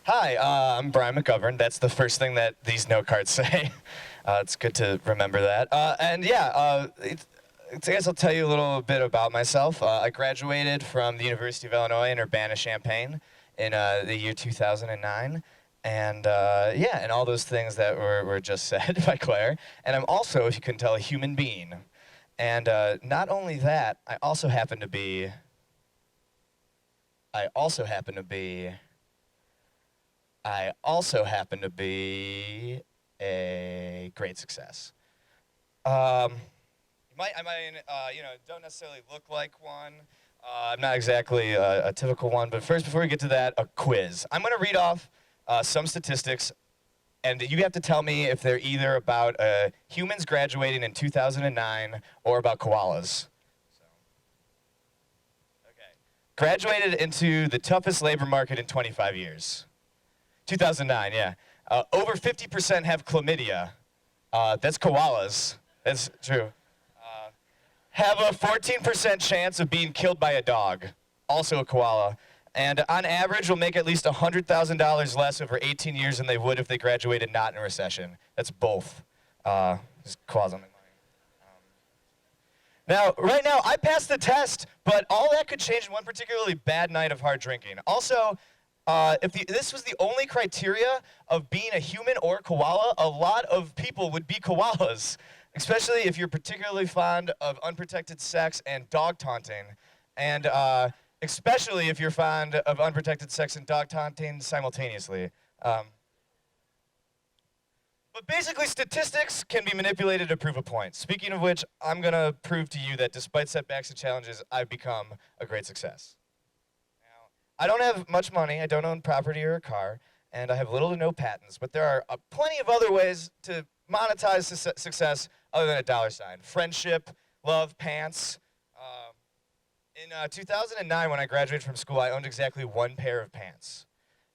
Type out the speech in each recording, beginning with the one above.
Hi, I'm Brian McGovern. That's the first thing that these note cards say. It's good to remember that. I guess I'll tell you a little bit about myself. I graduated from the University of Illinois in Urbana-Champaign in the year 2009. And and all those things that were just said by Claire. And I'm also, if you couldn't tell, a human being. And not only that, I also happen to be a great success. I don't necessarily look like one. I'm not exactly a typical one. But first, before we get to that, a quiz. I'm going to read off some statistics, and you have to tell me if they're either about humans graduating in 2009 or about koalas. Graduated into the toughest labor market in 25 years. 2009, yeah. Over 50% have chlamydia. That's koalas. That's true. Have a 14% chance of being killed by a dog. Also a koala. And on average, will make at least $100,000 less over 18 years than they would if they graduated not in a recession. That's both. Just koalas on my mind. Now, right now, I passed the test, but all that could change in one particularly bad night of hard drinking. Also, if this was the only criteria of being a human or koala, a lot of people would be koalas, especially if you're particularly fond of unprotected sex and dog taunting, and especially if you're fond of unprotected sex and dog taunting simultaneously. But basically, statistics can be manipulated to prove a point. Speaking of which, I'm going to prove to you that despite setbacks and challenges, I've become a great success. Now, I don't have much money, I don't own property or a car, and I have little to no patents, but there are plenty of other ways to monetize success other than a dollar sign. Friendship, love, pants. In 2009, when I graduated from school, I owned exactly one pair of pants.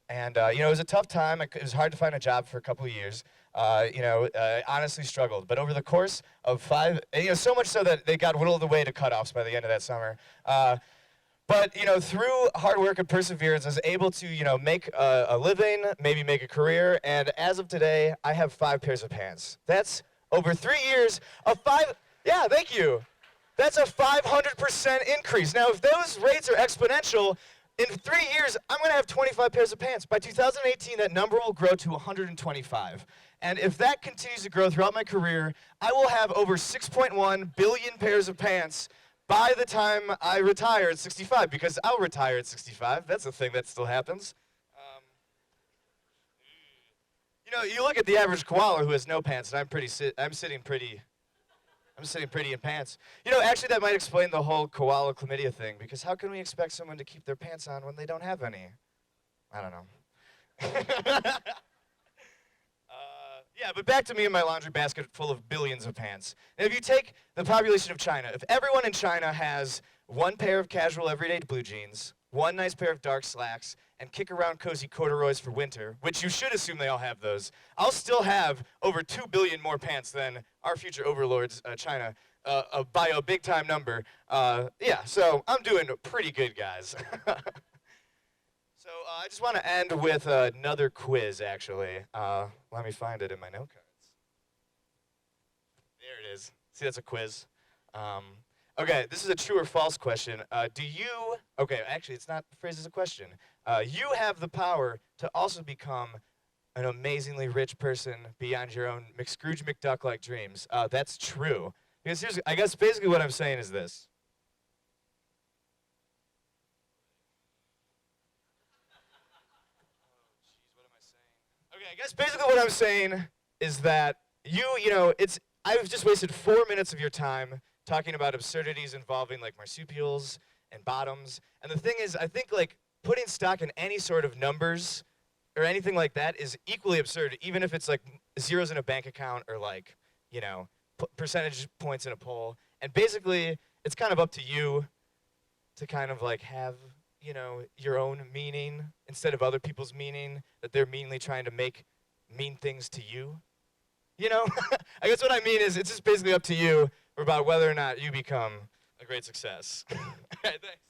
And, it was a tough time. It was hard to find a job for a couple of years. I honestly struggled. But over the course of so much so that they got whittled away to cutoffs by the end of that summer. But through hard work and perseverance, I was able to, make a living, maybe make a career. And as of today, I have 5 pairs of pants. That's over 3 years of 5. Yeah, thank you. That's a 500% increase. Now, if those rates are exponential, in 3 years, I'm going to have 25 pairs of pants. By 2018, that number will grow to 125. And if that continues to grow throughout my career, I will have over 6.1 billion pairs of pants by the time I retire at 65, because I'll retire at 65. That's a thing that still happens. You look at the average koala who has no pants, and I'm sitting pretty in pants. Actually, that might explain the whole koala chlamydia thing, because how can we expect someone to keep their pants on when they don't have any? I don't know. But back to me and my laundry basket full of billions of pants. And if you take the population of China, if everyone in China has one pair of casual everyday blue jeans, one nice pair of dark slacks, and kick around cozy corduroys for winter, which you should assume they all have those, I'll still have over 2 billion more pants than our future overlords, China, by a big-time number. So I'm doing pretty good, guys. So I just want to end with another quiz, actually. Let me find it in my note cards. There it is. See, that's a quiz. Okay, this is a true or false question. Okay, actually, it's not phrased as a question. You have the power to also become an amazingly rich person beyond your own McScrooge McDuck-like dreams. That's true. Because I guess basically what I'm saying is this. Okay, I guess basically what I'm saying is that I've just wasted 4 minutes of your time talking about absurdities involving like marsupials and bottoms. And the thing is, I think like putting stock in any sort of numbers or anything like that is equally absurd, even if it's like zeros in a bank account or like, percentage points in a poll. And basically, it's kind of up to you to kind of like have, your own meaning instead of other people's meaning, that they're meanly trying to make mean things to you. I guess what I mean is it's just basically up to you about whether or not you become a great success. All right, thanks.